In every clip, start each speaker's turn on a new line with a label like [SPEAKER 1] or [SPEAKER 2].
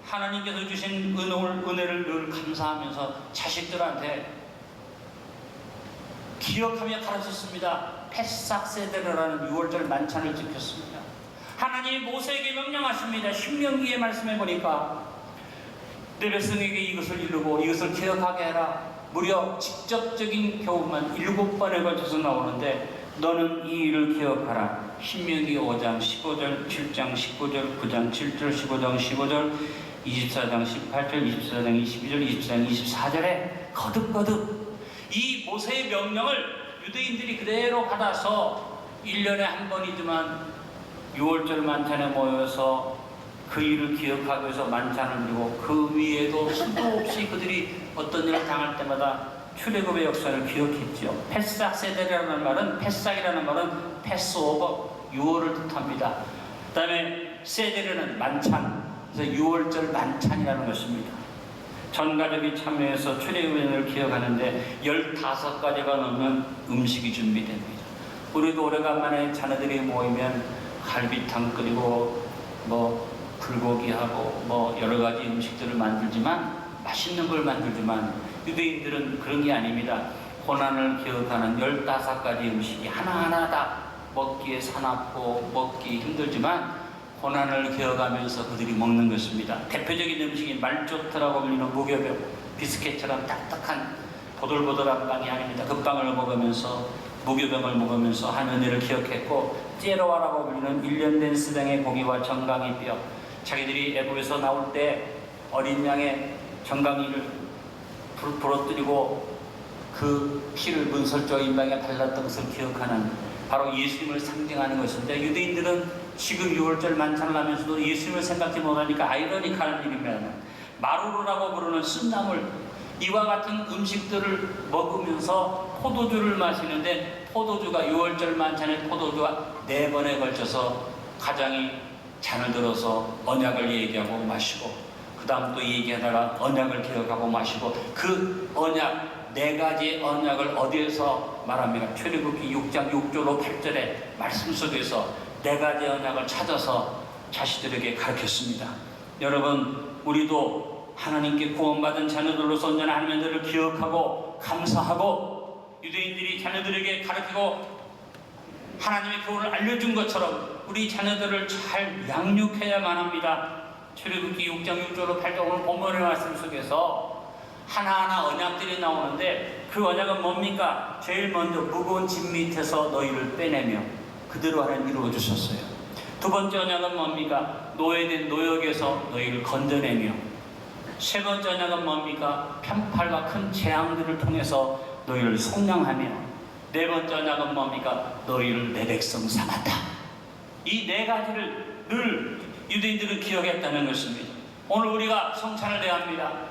[SPEAKER 1] 하나님께서 주신 은혜를 늘 감사하면서 자식들한테 기억하며 가르쳤습니다. 패삭 세대라는 6월절 만찬을 지켰습니다. 하나님이 모세에게 명령하십니다. 신명기의 말씀해 보니까 내 백성에게 이것을 이루고 이것을 기억하게 해라. 무려 직접적인 교훈만 7번에 걸쳐서 나오는데 너는 이 일을 기억하라. 신명기 5장 15절, 7장 19절, 9장 7절, 15장 15절, 24장 18절, 24장 22절, 24장 24절에 거듭거듭 이 모세의 명령을 유대인들이 그대로 받아서 1년에 한 번이지만 6월절 만찬에 모여서 그 일을 기억하기 위해서 만찬을 드리고 그 위에도 수도 없이 그들이 어떤 일을 당할 때마다 출애굽의 역사를 기억했죠. 패삭 세대라는 말은 패삭이라는 말은 패스오버 6월을 뜻합니다. 그 다음에 세대라는 만찬, 그래서 6월절 만찬이라는 것입니다. 전 가족이 참여해서 출애굽을 기억하는데 15가지가 넘는 음식이 준비됩니다. 우리도 오래간만에 자녀들이 모이면 갈비탕 끓이고 불고기하고 여러 가지 음식들을 만들지만 맛있는 걸 만들지만 유대인들은 그런 게 아닙니다. 고난을 기억하는 15가지 음식이 하나하나 다 먹기에 사납고 먹기 힘들지만 고난을 기억하면서 그들이 먹는 것입니다. 대표적인 음식이 말조트라고 불리는 무교병, 비스켓처럼 딱딱한 보들보들한 빵이 아닙니다. 그 빵을 먹으면서 무교병을 먹으면서 한 은혜를 기억했고, 째로와라고 불리는 1년 된 스당의 고기와 정강이 뼈, 자기들이 애굽에서 나올 때 어린 양의 정강이를 부러뜨리고 그 피를 문설조 인방에 발랐던 것을 기억하는 바로 예수님을 상징하는 것인데, 유대인들은 지금 6월절 만찬을 하면서도 예수님을 생각지 못하니까 아이러니컬한 일입니다. 마루르라고 부르는 쓴나물, 이와 같은 음식들을 먹으면서 포도주를 마시는데, 포도주가 6월절 만찬에 포도주가 4번에 걸쳐서 가장이 잔을 들어서 언약을 얘기하고 마시고, 그 다음 또 얘기하다가 언약을 기억하고 마시고, 그 언약 4가지 언약을 어디에서 말합니까? 출애굽기 6장 6절로 8절의 말씀 속에서 4가지 언약을 찾아서 자식들에게 가르쳤습니다. 여러분, 우리도 하나님께 구원받은 자녀들로서 언제나 하나님들을 기억하고 감사하고, 유대인들이 자녀들에게 가르치고 하나님의 교훈을 알려준 것처럼 우리 자녀들을 잘 양육해야만 합니다. 출애굽기 6장 6절로 8절 오늘 본문의 말씀 속에서 하나하나 언약들이 나오는데, 그 언약은 뭡니까? 제일 먼저 무거운 짐 밑에서 너희를 빼내며 그대로 하나님 이루어 주셨어요. 두 번째 언약은 뭡니까? 노예된 노역에서 너희를 건져내며, 세 번째 언약은 뭡니까? 편팔과 큰 재앙들을 통해서 너희를 속량하며, 네 번째 언약은 뭡니까? 너희를 내 백성 삼았다. 이 4가지를 늘 유대인들은 기억했다는 것입니다. 오늘 우리가 성찬을 대합니다.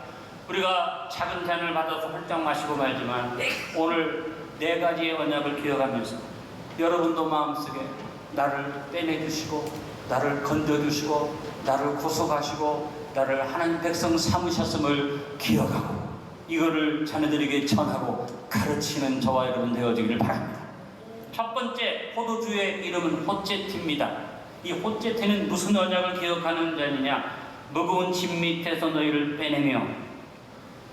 [SPEAKER 1] 우리가 작은 잔을 받아서 홀짝 마시고 말지만 오늘 4가지의 언약을 기억하면서 여러분도 마음속에 나를 빼내주시고 나를 건져주시고 나를 구속하시고 나를 하나님 백성 삼으셨음을 기억하고 이거를 자녀들에게 전하고 가르치는 저와 여러분 되어지기를 바랍니다. 첫 번째, 포도주의 이름은 호제티입니다. 이 호제티는 무슨 언약을 기억하는 잔이냐? 무거운 짐 밑에서 너희를 빼내며,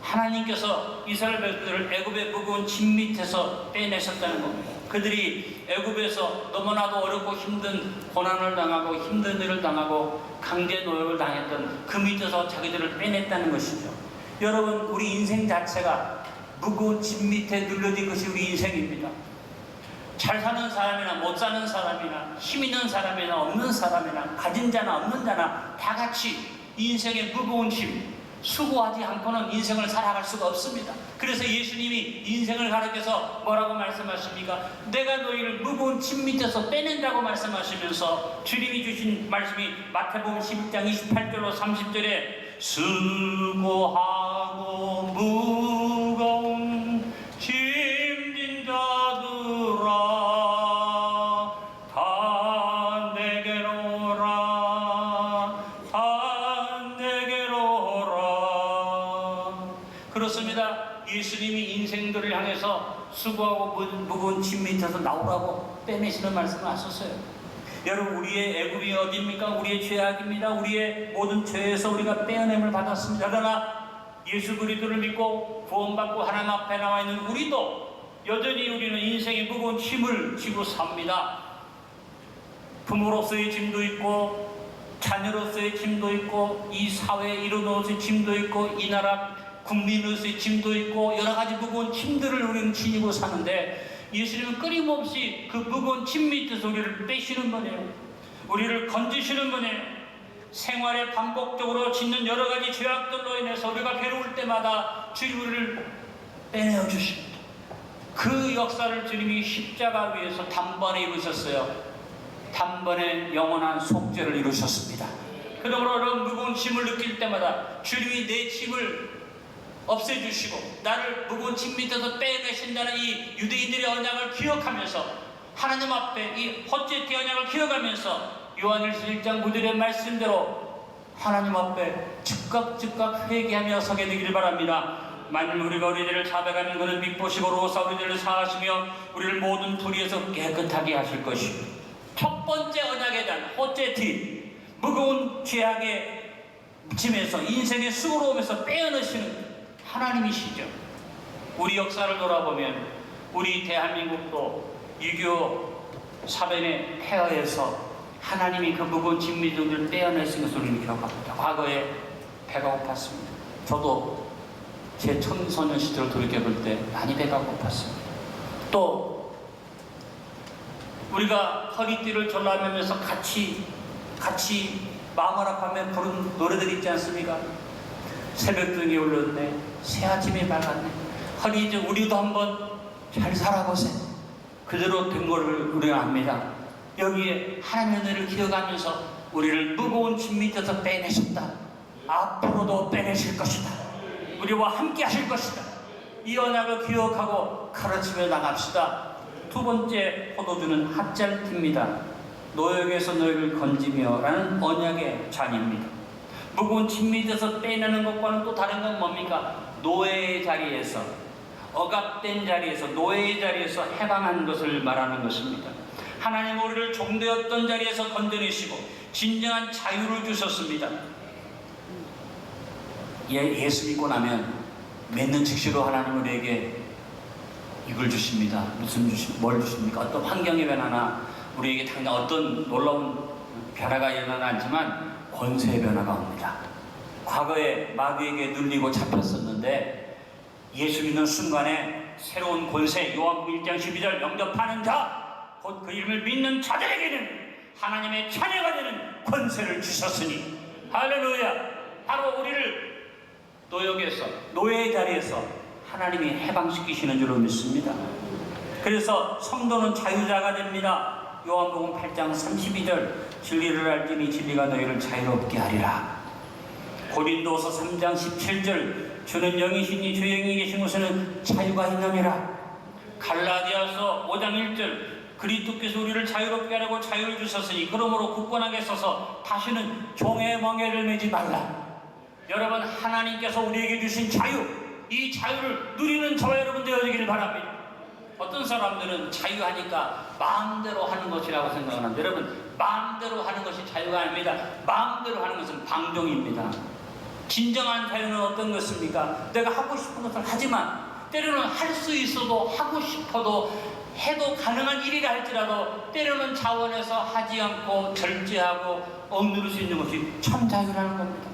[SPEAKER 1] 하나님께서 이스라엘 백성들을 애굽의 무거운 짐 밑에서 빼내셨다는 겁니다. 그들이 애굽에서 너무나도 어렵고 힘든 고난을 당하고 힘든 일을 당하고 강제 노역을 당했던 그 밑에서 자기들을 빼냈다는 것이죠. 여러분, 우리 인생 자체가 무거운 짐 밑에 눌러진 것이 우리 인생입니다. 잘 사는 사람이나 못 사는 사람이나 힘 있는 사람이나 없는 사람이나 가진 자나 없는 자나 다 같이 인생의 무거운 짐, 수고하지 않고는 인생을 살아갈 수가 없습니다. 그래서 예수님이 인생을 가르쳐서 뭐라고 말씀하십니까? 내가 너희를 무거운 짐 밑에서 빼낸다고 말씀하시면서 주님이 주신 말씀이 마태복음 11장 28절로 30절에 수고하고 무거운 짐진 자들아 다 내게로 오라, 다 내게로 오라. 그렇습니다. 예수님이 인생들을 향해서 수고하고 무거운 짐 밑에서 나오라고 빼내시는 말씀을 하셨어요. 여러분, 우리의 애굽이 어디입니까? 우리의 죄악입니다. 우리의 모든 죄에서 우리가 빼어냄을 받았습니다. 그러나 예수 그리스도를 믿고 구원받고 하나님 앞에 나와 있는 우리도 여전히 우리는 인생의 무거운 짐을 지고 삽니다. 부모로서의 짐도 있고 자녀로서의 짐도 있고 이 사회에 이루어놓은 짐도 있고 이 나라 국민으로서의 짐도 있고 여러 가지 무거운 짐들을 우리는 지니고 사는데, 예수님은 끊임없이 그 무거운 짐 밑에서 우리를 빼시는 분이에요. 우리를 건지시는 분이에요. 생활에 반복적으로 짓는 여러 가지 죄악들로 인해서 우리가 괴로울 때마다 주님이 우리를 빼내어 주십니다. 그 역사를 주님이 십자가 위에서 단번에 이루셨어요. 단번에 영원한 속죄를 이루셨습니다. 그러므로 그런 무거운 짐을 느낄 때마다 주님이 내 짐을 없애주시고 나를 무거운 짐 밑에서 빼내신다는 이 유대인들의 언약을 기억하면서, 하나님 앞에 이 헛제티 언약을 기억하면서 요한일서 1장 9절의 말씀대로 하나님 앞에 즉각 회개하며 서게 되기를 바랍니다. 만일 우리가 우리들을 자백하면 그는 믿보시고 로사 우리들을 사하시며 우리를 모든 불의에서 깨끗하게 하실 것입니다. 첫 번째 언약에 대한 헛제티, 무거운 죄악의 짐에서 인생의 수고로움에서 빼어내시는 하나님이시죠. 우리 역사를 돌아보면 우리 대한민국도 유교 사변의 폐허에서 하나님이 그 무거운 짐 밑을 빼어내신 것을 우리는 기억합니다. 과거에 배가 고팠습니다. 저도 제 청소년 시절을 돌이켜볼 때 많이 배가 고팠습니다. 또 우리가 허리띠를 졸라매면서 같이 마음을 아파하며 부른 노래들 있지 않습니까? 새벽등이 울렸네, 새아침이 밝았네, 허리 이제 우리도 한번 잘 살아보세요. 그대로 된 것을 우리가 압니다. 여기에 하나님의 은혜를 기억하면서 우리를 무거운 짐 밑에서 빼내셨다. 앞으로도 빼내실 것이다. 우리와 함께 하실 것이다. 이 언약을 기억하고 가르치며 나갑시다. 두 번째 포도주는 핫잘티입니다. 노역에서 너희를 건지며 라는 언약의 잔입니다. 무거운 짐 밑에서 빼내는 것과는 또 다른 건 뭡니까? 노예의 자리에서, 억압된 자리에서, 노예의 자리에서 해방한 것을 말하는 것입니다. 하나님 우리를 종되었던 자리에서 건져내시고 진정한 자유를 주셨습니다. 예수 믿고 나면 맺는 즉시로 하나님 우리에게 이걸 주십니다. 뭘 주십니까? 어떤 환경의 변화나 우리에게 당장 어떤 놀라운 변화가 일어나지 않지만 권세의 변화가 옵니다. 과거에 마귀에게 눌리고 잡혔었는데 예수 믿는 순간에 새로운 권세, 요한복음 1장 12절 영접하는 자 곧 그 이름을 믿는 자들에게는 하나님의 자녀가 되는 권세를 주셨으니, 할렐루야. 바로 우리를 노역에서, 노예의 자리에서 하나님이 해방시키시는 줄로 믿습니다. 그래서 성도는 자유자가 됩니다. 요한복음 8장 32절 진리를 알지니 진리가 너희를 자유롭게 하리라. 고린도서 3장 17절 주는 영이시니 주 영이 계신 곳에는 자유가 있느니라. 갈라디아서 5장 1절 그리스도께서 우리를 자유롭게 하려고 자유를 주셨으니 그러므로 굳건하게 서서 다시는 종의 멍에를 매지 말라. 여러분, 하나님께서 우리에게 주신 자유, 이 자유를 누리는 저와 여러분 되어지기를 바랍니다. 어떤 사람들은 자유하니까 마음대로 하는 것이라고 생각을 합니다. 여러분, 마음대로 하는 것이 자유가 아닙니다. 마음대로 하는 것은 방종입니다. 진정한 자유는 어떤 것입니까? 내가 하고 싶은 것을 하지만 때로는 할 수 있어도 하고 싶어도 해도 가능한 일이라 할지라도 때로는 자원해서 하지 않고 절제하고 억누를 수 있는 것이 참 자유라는 겁니다.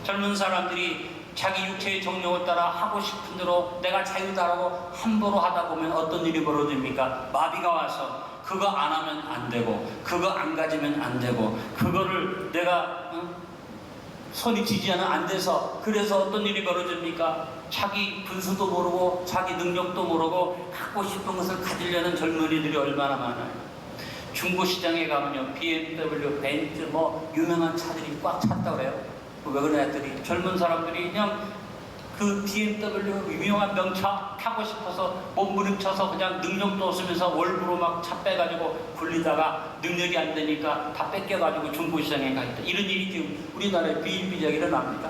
[SPEAKER 1] 젊은 사람들이 자기 육체의 정욕을 따라 하고 싶은 대로 내가 자유다라고 함부로 하다 보면 어떤 일이 벌어집니까? 마비가 와서 그거 안 하면 안 되고 그거 안 가지면 안 되고 그거를 내가 손이 지지하면 안 돼서, 그래서 어떤 일이 벌어집니까? 자기 분수도 모르고 자기 능력도 모르고 갖고 싶은 것을 가지려는 젊은이들이 얼마나 많아요. 중고시장에 가면요, BMW, 벤츠 유명한 차들이 꽉 찼다고 그래요. 왜 그런 애들이, 젊은 사람들이 그냥 그 BMW 유명한 명차 타고 싶어서 몸부림쳐서 그냥 능력도 없으면서 월부로 막 차 빼가지고 굴리다가 능력이 안 되니까 다 뺏겨가지고 중고시장에 가 있다. 이런 일이 지금 우리나라에 비일비재하게 일어납니다.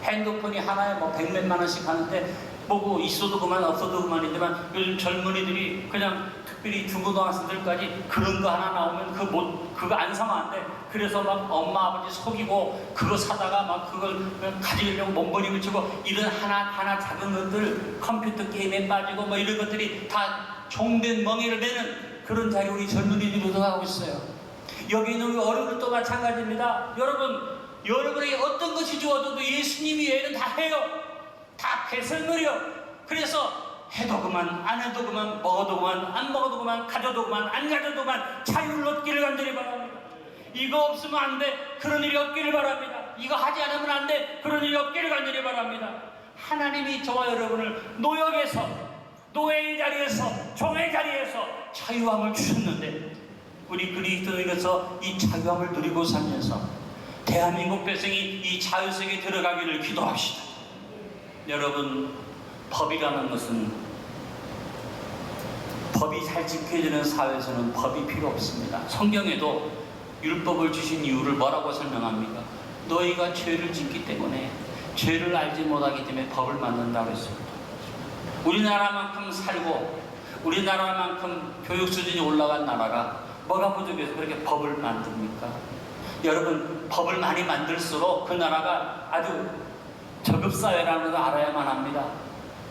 [SPEAKER 1] 핸드폰이 하나에 100몇만 원씩 하는데 뭐고 있어도 그만 없어도 그만이지만 요즘 젊은이들이 그냥 특별히 중고등학생들까지 그런 거 하나 나오면 그거 안 사면 안 돼. 그래서 막 엄마 아버지 속이고 그거 사다가 막 그걸 가지려고 몸부림을 치고 이런 하나 작은 것들 컴퓨터 게임에 빠지고 뭐 이런 것들이 다 종된 멍에를 내는 그런 자리 우리 젊은이들이 도전하고 있어요. 여기 있는 우리 어른들도 마찬가지입니다. 여러분에게 어떤 것이 주어져도 예수님이 외에는 다 해요. 다 배설물이요. 그래서 해도 그만, 안 해도 그만, 먹어도 그만, 안 먹어도 그만, 가져도 그만, 안 가져도 그만, 자유를 얻기를 간절히 바랍니다. 이거 없으면 안 돼, 그런 일이 없기를 바랍니다. 이거 하지 않으면 안 돼, 그런 일이 없기를 간절히 바랍니다. 하나님이 저와 여러분을 노역에서, 노예의 자리에서, 종의 자리에서 자유함을 주셨는데 우리 그리스도인으로서 이 자유함을 누리고 살면서 대한민국 백성이 이 자유 속에 들어가기를 기도합시다. 여러분, 법이라는 것은 법이 잘 지켜지는 사회에서는 법이 필요 없습니다. 성경에도 율법을 주신 이유를 뭐라고 설명합니까? 너희가 죄를 짓기 때문에 죄를 알지 못하기 때문에 법을 만든다고 했습니다. 우리나라만큼 살고 우리나라만큼 교육 수준이 올라간 나라가 뭐가 부족해서 그렇게 법을 만듭니까? 여러분, 법을 많이 만들수록 그 나라가 아주 저급사회라는 걸 알아야만 합니다.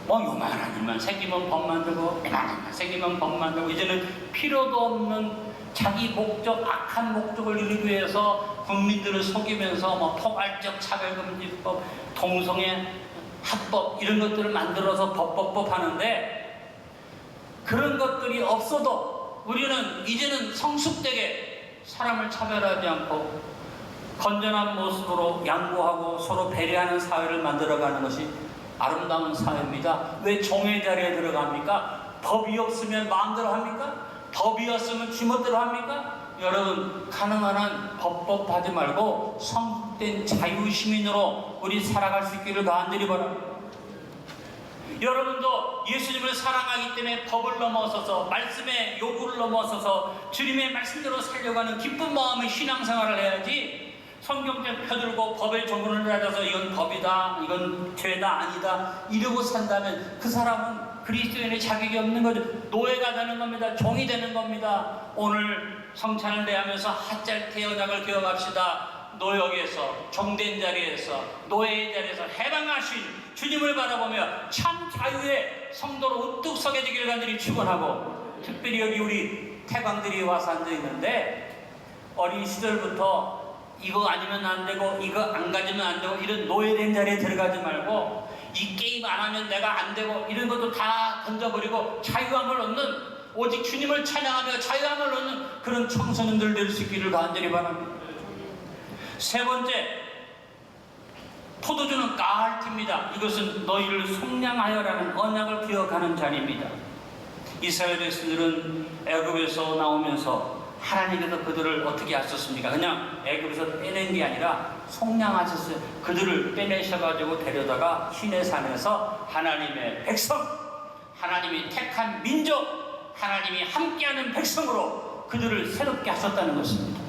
[SPEAKER 1] 뭐 요만한 일만 생기면 법 만들고 요만한 일만 생기면 법 만들고 이제는 필요도 없는 자기 목적, 악한 목적을 이루기 위해서 국민들을 속이면서 뭐 포괄적 차별금지법, 동성애 합법 이런 것들을 만들어서 법 하는데 그런 것들이 없어도 우리는 이제는 성숙되게 사람을 차별하지 않고 건전한 모습으로 양보하고 서로 배려하는 사회를 만들어가는 것이 아름다운 사회입니다. 왜 종의 자리에 들어갑니까? 법이 없으면 마음대로 합니까? 법이 없으면 지멋대로 합니까? 여러분, 가능한 한 법하지 말고 성된 자유시민으로 우리 살아갈 수 있기를 간절히 바랍니다. 여러분도 예수님을 사랑하기 때문에 법을 넘어서서 말씀의 요구를 넘어서서 주님의 말씀대로 살려고 하는 기쁜 마음의 신앙생활을 해야지 성경책 펴들고 법의 조문을 찾아서 이건 법이다, 이건 죄다, 아니다 이러고 산다면 그 사람은 그리스도인의 자격이 없는 거죠. 노예가 되는 겁니다. 종이 되는 겁니다. 오늘 성찬을 대하면서 하짤케 언약을 기억합시다. 노역에서, 종된 자리에서, 노예의 자리에서 해방하신 주님을 바라보며 참 자유의 성도로 우뚝 서게 되기를 간절히 축원하고, 특별히 여기 우리 태광들이 와서 앉아 있는데 어린 시절부터 이거 아니면 안 되고 이거 안 가지면 안 되고 이런 노예된 자리에 들어가지 말고 이 게임 안 하면 내가 안 되고 이런 것도 다 던져버리고 자유함을 얻는, 오직 주님을 찬양하며 자유함을 얻는 그런 청소년들 될 수 있기를 간절히 바랍니다. 세 번째, 포도주는 까할팁니다. 이것은 너희를 속량하여라는 언약을 기억하는 자리입니다. 이스라엘 백성들은 애굽에서 나오면서 하나님께서 그들을 어떻게 하셨습니까? 그냥 애굽에서 빼낸 게 아니라 속량하셨어요. 그들을 빼내셔가지고 데려다가 시내산에서 하나님의 백성, 하나님이 택한 민족, 하나님이 함께하는 백성으로 그들을 새롭게 하셨다는 것입니다.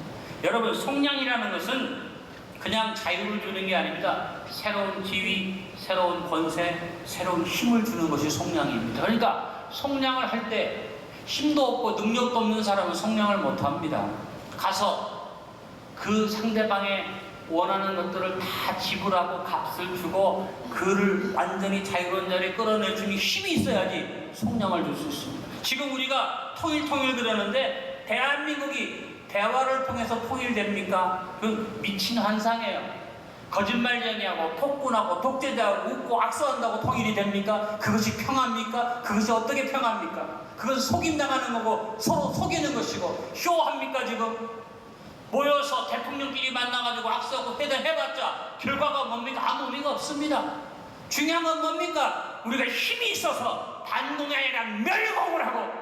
[SPEAKER 1] 여러분, 속량이라는 것은 그냥 자유를 주는 게 아닙니다. 새로운 지위, 새로운 권세, 새로운 힘을 주는 것이 속량입니다. 그러니까 속량을 할 때 힘도 없고 능력도 없는 사람은 속량을 못합니다. 가서 그 상대방의 원하는 것들을 다 지불하고 값을 주고 그를 완전히 자유로운 자리에 끌어내주니 힘이 있어야지 속량을 줄 수 있습니다. 지금 우리가 통일 그러는데 대한민국이 대화를 통해서 통일됩니까? 그 미친 환상이에요. 거짓말쟁이하고 폭군하고 독재자하고 웃고 악수한다고 통일이 됩니까? 그것이 평화입니까? 그것이 어떻게 평화입니까? 그것은 속임당하는 거고 서로 속이는 것이고 쇼합니까? 지금 모여서 대통령끼리 만나가지고 악수하고 회담해봤자 결과가 뭡니까? 아무 의미가 없습니다. 중요한 건 뭡니까? 우리가 힘이 있어서 반동이 아니라 멸공을 하고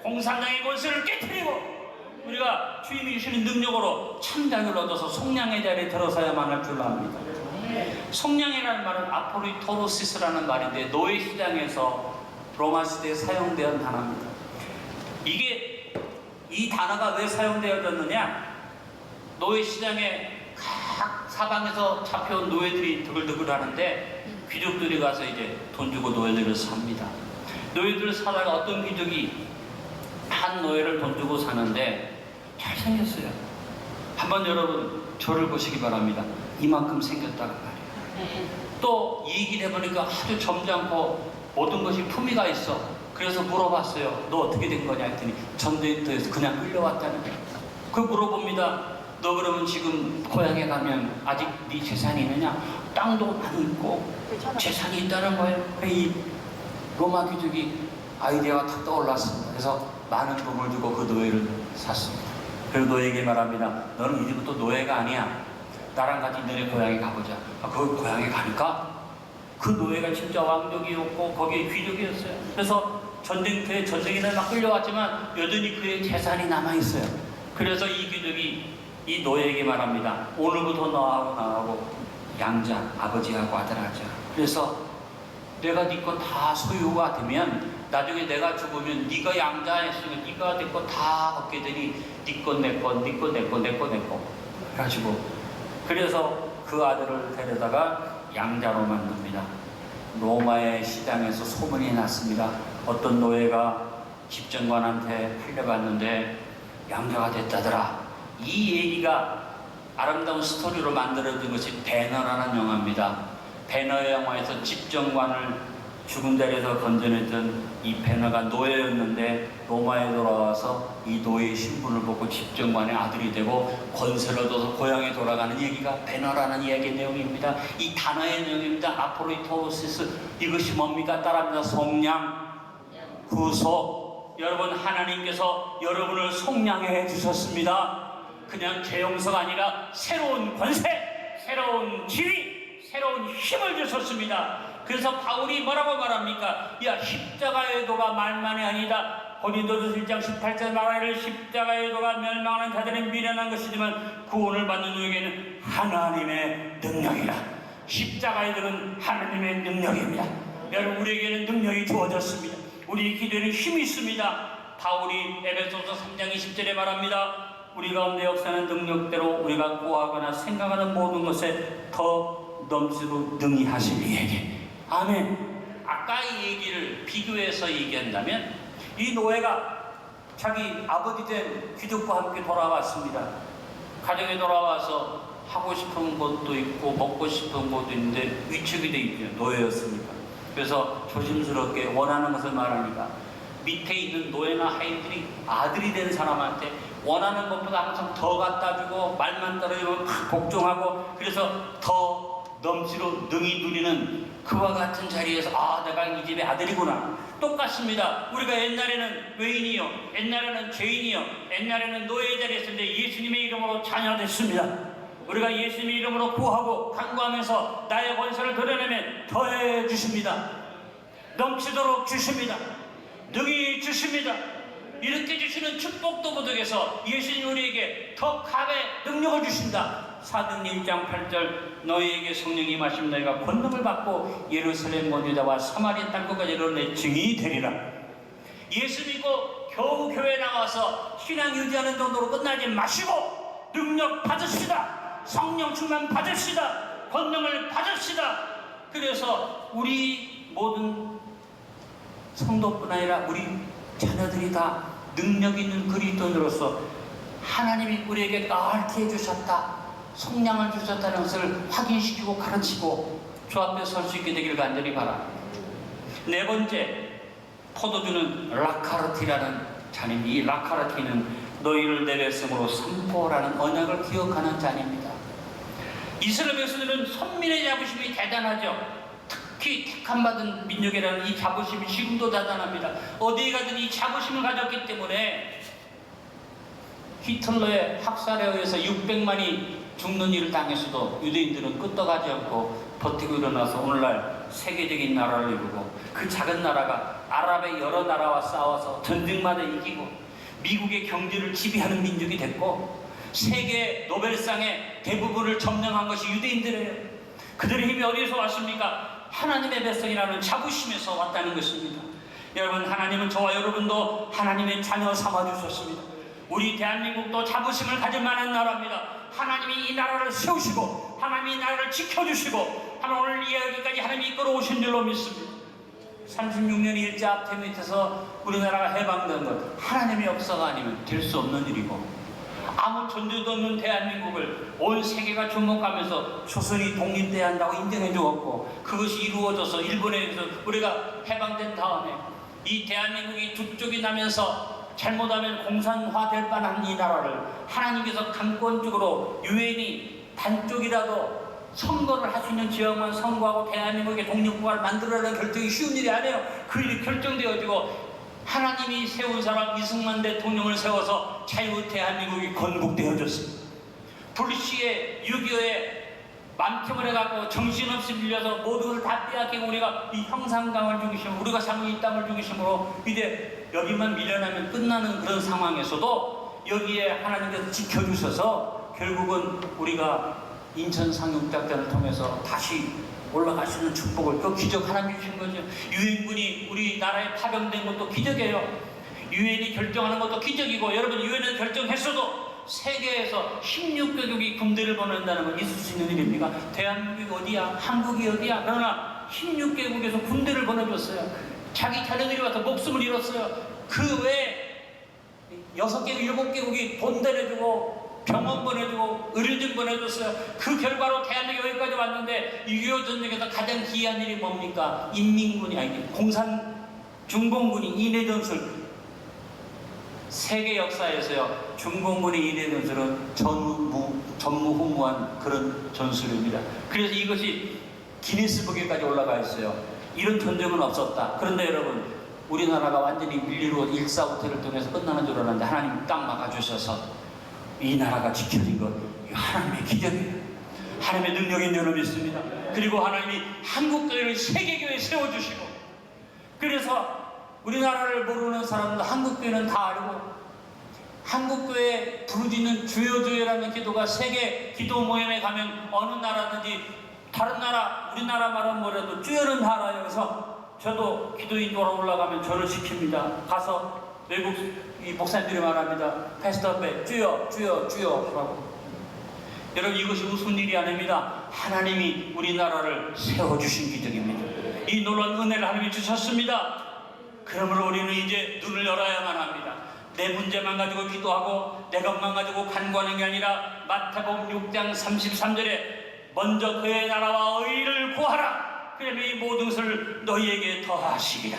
[SPEAKER 1] 공산당의 권세를 깨뜨리고 우리가 주님이 주시는 능력으로 참 자유를 얻어서 속량의 자리에 들어서야만 할 줄 압니다. 속량이라는 말은 아포리토로시스라는 말인데 노예 시장에서 로마 시대에 사용되었던 단어입니다. 이 단어가 왜 사용되어졌느냐? 노예 시장에 각 사방에서 잡혀온 노예들이 드글드글 하는데 귀족들이 가서 이제 돈 주고 노예들을 삽니다. 노예들을 사다가 어떤 귀족이 한 노예를 돈 주고 사는데 잘생겼어요. 한번 여러분 저를 보시기 바랍니다. 이만큼 생겼다고 말이에요. 또 얘기를 해보니까 아주 점잖고 모든 것이 품위가 있어. 그래서 물어봤어요. 너 어떻게 된 거냐 했더니 전쟁터에서 그냥 끌려왔다는 거예요. 그 물어봅니다. 너 그러면 지금 고향에 가면 아직 네 재산이 있느냐? 땅도 많이 있고 재산이 있다는 거예요. 이 로마 귀족이 아이디어가 탁 떠올랐습니다. 그래서 많은 돈을 주고 그 노예를 샀습니다. 그리고 노예에게 말합니다. 너는 이제부터 노예가 아니야. 나랑 같이 너네 고향에 가보자. 그 고향에 가니까 그 노예가 진짜 왕족이었고 거기에 귀족이었어요. 그래서 전쟁터에 전쟁이나 막 끌려왔지만 여전히 그의 재산이 남아있어요. 그래서 이 귀족이 이 노예에게 말합니다. 오늘부터 너하고 나하고 양자, 아버지하고 아들하자. 그래서 내가 네 거 다 소유가 되면 나중에 내가 죽으면 네가 양자했으면 네가 내 거 다 얻게 되니 네 거 내 거, 네 거 내 거, 내 거 내 거 해가지고 그래서 그 아들을 데려다가 양자로 만듭니다. 로마의 시장에서 소문이 났습니다. 어떤 노예가 집정관한테 팔려갔는데 양자가 됐다더라. 이 얘기가 아름다운 스토리로 만들어진 것이 배너라는 영화입니다. 배너 영화에서 집정관을 죽은 자리에서 건져냈던 이 배너가 노예였는데 로마에 돌아와서 이 노예의 신분을 벗고 집정관의 아들이 되고 권세를 얻어서 고향에 돌아가는 얘기가 배너라는 이야기의 내용입니다. 이 단어의 내용입니다. 아포리토시스. 이것이 뭡니까? 따라합니다. 속량, 후속. 여러분, 하나님께서 여러분을 속량해 주셨습니다. 그냥 죄용서가 아니라 새로운 권세, 새로운 지위, 새로운 힘을 주셨습니다. 그래서 바울이 뭐라고 말합니까? 야, 십자가의 도가 말만이 아니다. 고린도서 1장 18절 말하기를 십자가의 도가 멸망하는 자들은 미련한 것이지만 구원을 받는 누구에게는 하나님의 능력이라. 십자가의 도는 하나님의 능력입니다. 여러분, 우리에게는 능력이 주어졌습니다. 우리 기도에는 힘이 있습니다. 바울이 에베소서 3장 20절에 말합니다. 우리 가운데 역사는 능력대로 우리가 구하거나 생각하는 모든 것에 더 넘치도록 능히 하실 이에게. 아멘. 아까 이 얘기를 비교해서 얘기한다면 이 노예가 자기 아버지 된 귀족과 함께 돌아왔습니다. 가정에 돌아와서 하고 싶은 것도 있고 먹고 싶은 것도 있는데 위축이 돼 있죠. 노예였으니까. 그래서 조심스럽게 원하는 것을 말하니까 밑에 있는 노예나 하인들이 아들이 된 사람한테 원하는 것보다 항상 더 갖다 주고 말만 떨어지면 막 복종하고 그래서 더 넘치로 능히 누리는 그와 같은 자리에서 아, 내가 이 집의 아들이구나. 똑같습니다. 우리가 옛날에는 외인이요, 옛날에는 죄인이요, 옛날에는 노예 자리에 있었는데 예수님의 이름으로 자녀됐습니다. 우리가 예수님의 이름으로 구하고 간구하면서 나의 권세를 드러내면 더해 주십니다. 넘치도록 주십니다. 능히 주십니다. 이렇게 주시는 축복도 부족해서 예수님 우리에게 더 갑의 능력을 주신다. 사도행전 1장 8절 너희에게 성령이 임하시면 너희가 권능을 받고 예루살렘 온 유다와 사마리아 땅끝까지 이르러 증인이 되리라. 예수 믿고 겨우 교회 나가서 신앙 유지하는 정도로 끝나지 마시고 능력 받으시다. 성령 충만 받으시다. 권능을 받으시다. 그래서 우리 모든 성도뿐 아니라 우리 자녀들이 다 능력 있는 그리스도인으로서 하나님이 우리에게 나을게 해주셨다. 속량을 주셨다는 것을 확인시키고 가르치고 주 앞에 설 수 있게 되기를 간절히 바랍니다. 네 번째, 포도주는 라카르티라는 잔입니다. 이 라카르티는 너희를 내 백성으로 선포라는 언약을 기억하는 잔입니다. 이스라엘 백성들은 선민의 자부심이 대단하죠. 특히 택함받은 민족이라는 이 자부심이 지금도 대단합니다. 어디에 가든 이 자부심을 가졌기 때문에 히틀러의 학살에 의해서 600만이 죽는 일을 당했어도 유대인들은 끄떡하지 않고 버티고 일어나서 오늘날 세계적인 나라를 이루고 그 작은 나라가 아랍의 여러 나라와 싸워서 전쟁마다 이기고 미국의 경제를 지배하는 민족이 됐고 세계 노벨상의 대부분을 점령한 것이 유대인들이에요. 그들의 힘이 어디에서 왔습니까? 하나님의 백성이라는 자부심에서 왔다는 것입니다. 여러분, 하나님은 저와 여러분도 하나님의 자녀 삼아주셨습니다. 우리 대한민국도 자부심을 가질 만한 나라입니다. 하나님이 이 나라를 세우시고 하나님이 이 나라를 지켜주시고 하나님 오늘 여기까지 하나님이 이끌어오신 줄로 믿습니다. 36년 일제 압제 밑에서 우리나라가 해방된 것 하나님의 역사가 아니면 될 수 없는 일이고, 아무 존재도 없는 대한민국을 온 세계가 주목하면서 조선이 독립돼야 한다고 인정해 주었고, 그것이 이루어져서 일본에서 우리가 해방된 다음에 이 대한민국이 두 쪽이 나면서 잘못하면 공산화될 뻔한 이 나라를 하나님께서 강권적으로 유엔이 반쪽이라도 선거를 할 수 있는 지역만 선거하고 대한민국의 독립국가를 만들어내는 결정이 쉬운 일이 아니에요. 그 일이 결정되어지고 하나님이 세운 사람 이승만 대통령을 세워서 자유 대한민국이 건국되어졌습니다. 불시에 6.25에 만평을 해갖고 정신없이 밀려서 모든 것을 다 빼앗기고 우리가 이 형상강을 중심으로 우리가 사는 이 땅을 중심으로 이제 여기만 밀려나면 끝나는 그런 상황에서도 여기에 하나님께서 지켜주셔서 결국은 우리가 인천 상륙작전을 통해서 다시 올라갈 수 있는 축복을, 그 기적 하나님이 주신 거죠. 유엔군이 우리나라에 파병된 것도 기적이에요. 유엔이 결정하는 것도 기적이고, 여러분 유엔은 결정했어도 세계에서 16개국이 군대를 보낸다는 건 있을 수 있는 일입니까? 대한민국이 어디야? 한국이 어디야? 그러나 16개국에서 군대를 보내줬어요. 자기 자녀들이 와서 목숨을 잃었어요. 그 외에 6개국, 7개국이 돈 대내주고 병원 보내주고 의료진 보내줬어요. 그 결과로 대한민국이 여기까지 왔는데 6.25 전쟁에서 가장 기이한 일이 뭡니까? 인민군이 아니고 중공군이 인해 전술, 세계 역사에서요 중공군의 인해 전술은 전무후무한 그런 전술입니다. 그래서 이것이 기니스북에까지 올라가 있어요. 이런 전쟁은 없었다. 그런데 여러분, 우리나라가 완전히 밀리로 일사후퇴를 통해서 끝나는 줄 알았는데 하나님 딱 막아주셔서 이 나라가 지켜진 것, 하나님의 기적이에요. 하나님의 능력인 줄로 믿습니다. 그리고 하나님이 한국교회를 세계교회에 세워주시고, 그래서 우리나라를 모르는 사람도 한국교회는 다 알고, 한국교회 부르짖는 주여 주여라는 기도가 세계 기도 모임에 가면 어느 나라든지 다른 나라, 우리나라 말은 뭐라도 주여는 다 알아요. 그래서 저도 기도인도로 올라가면 저를 시킵니다. 가서 외국 이 목사님들이 말합니다. 패스터 앞에 주여 주여 주여 라고. 여러분, 이것이 무슨 일이 아닙니다. 하나님이 우리나라를 세워주신 기적입니다. 이 놀라운 은혜를 하나님이 주셨습니다. 그러므로 우리는 이제 눈을 열어야만 합니다. 내 문제만 가지고 기도하고 내 것만 가지고 간구하는 게 아니라 마태복음 6장 33절에 먼저 그의 나라와 의를 구하라. 그러면 이 모든 것을 너희에게 더하시리라.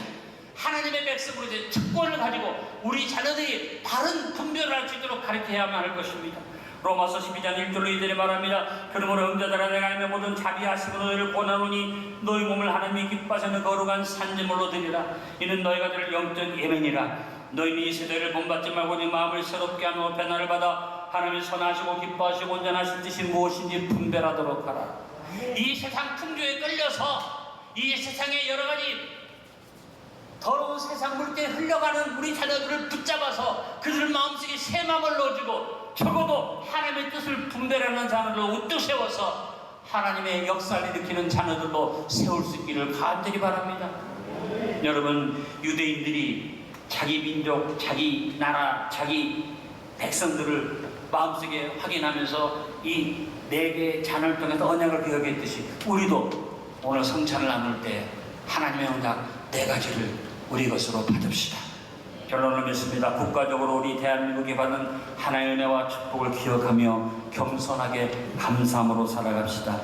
[SPEAKER 1] 하나님의 백성으로 이제 특권을 가지고 우리 자녀들이 바른 분별을 할 수 있도록 가르쳐야만 할 것입니다. 로마서 12장 1절로 이들이 말합니다. 그러므로 형제들아, 내가 하나님의 모든 자비하심으로 너희를 권하노니 너희 몸을 하나님이 기뻐하시는 거룩한 산제물로 드리라. 이는 너희가 들을 영적 예배니라. 너희는 이 세대를 본받지 말고 네 마음을 새롭게 하며 변화를 받아 하나님이 선하시고 기뻐하시고 온전하신 뜻이 무엇인지 분별하도록 하라. 이 세상 풍조에 끌려서 이 세상의 여러 가지 더러운 세상 물결에 흘러가는 우리 자녀들을 붙잡아서 그들 마음속에 새 마음을 넣어주고, 적어도 하나님의 뜻을 분별하는 자녀들을 우뚝 세워서 하나님의 역사를 일으키는 자녀들로 세울 수 있기를 간절히 바랍니다. 여러분, 유대인들이 자기 민족, 자기 나라, 자기 백성들을 마음속에 확인하면서 이 4개의 잔을 통해서 언약을 기억했듯이 우리도 오늘 성찬을 나눌 때 하나님의 언약 4가지를 우리 것으로 받읍시다. 결론을 맺습니다. 국가적으로 우리 대한민국이 받은 하나의 은혜와 축복을 기억하며 겸손하게 감사함으로 살아갑시다.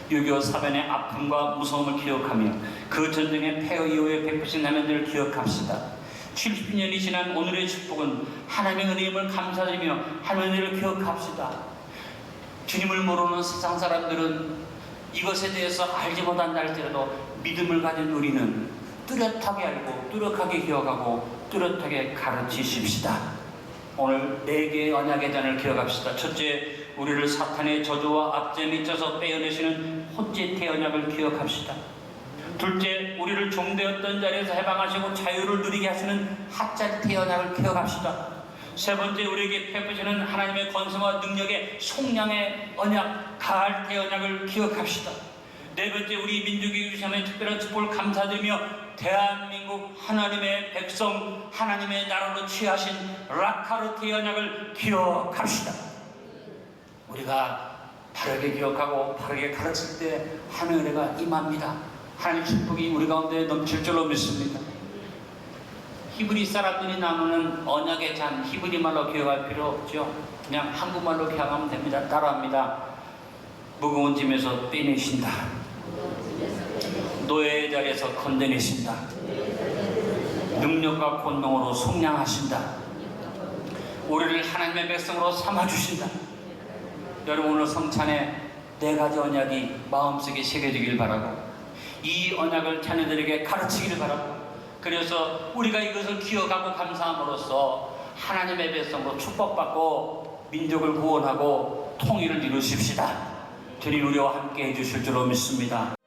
[SPEAKER 1] 6.25 사변의 아픔과 무서움을 기억하며 그 전쟁의 폐허 이후에 베푸신 하나님을 기억합시다. 70년이 지난 오늘의 축복은 하나님의 은혜임을 감사드리며 하나님의 은혜를 기억합시다. 주님을 모르는 세상 사람들은 이것에 대해서 알지 못한다 할지라도 믿음을 가진 우리는 뚜렷하게 알고 뚜렷하게 기억하고 뚜렷하게 가르치십시다. 오늘 4개의 언약의 잔을 기억합시다. 첫째, 우리를 사탄의 저주와 압제에 미쳐서 빼어내시는 헛짓의 언약을 기억합시다. 둘째, 우리를 종되었던 자리에서 해방하시고 자유를 누리게 하시는 핫자리의 언약을 기억합시다. 세 번째, 우리에게 베푸시는 하나님의 권세와 능력의 속량의 언약, 가할의 언약을 기억합시다. 네 번째, 우리 민족이 주시는 특별한 축복을 감사드리며 대한민국 하나님의 백성, 하나님의 나라로 취하신 라카르트의 언약을 기억합시다. 우리가 바르게 기억하고 바르게 가르칠 때 하나님의 은혜가 임합니다. 하나님의 축복이 우리 가운데 넘칠 줄로 믿습니다. 히브리 사람들이 나누는 언약의 잔, 히브리 말로 기억할 필요 없죠. 그냥 한국말로 기억하면 됩니다. 따라합니다. 무거운 짐에서 빼내신다. 노예의 자리에서 건져내신다. 능력과 권능으로 속량하신다. 우리를 하나님의 백성으로 삼아주신다. 여러분 오늘 성찬에 4가지 언약이 마음속에 새겨지길 바라고 이 언약을 자녀들에게 가르치기를 바라고 그래서 우리가 이것을 기억하고 감사함으로써 하나님의 백성으로 축복받고 민족을 구원하고 통일을 이루십시다. 주님 우리와 함께 해주실 줄로 믿습니다.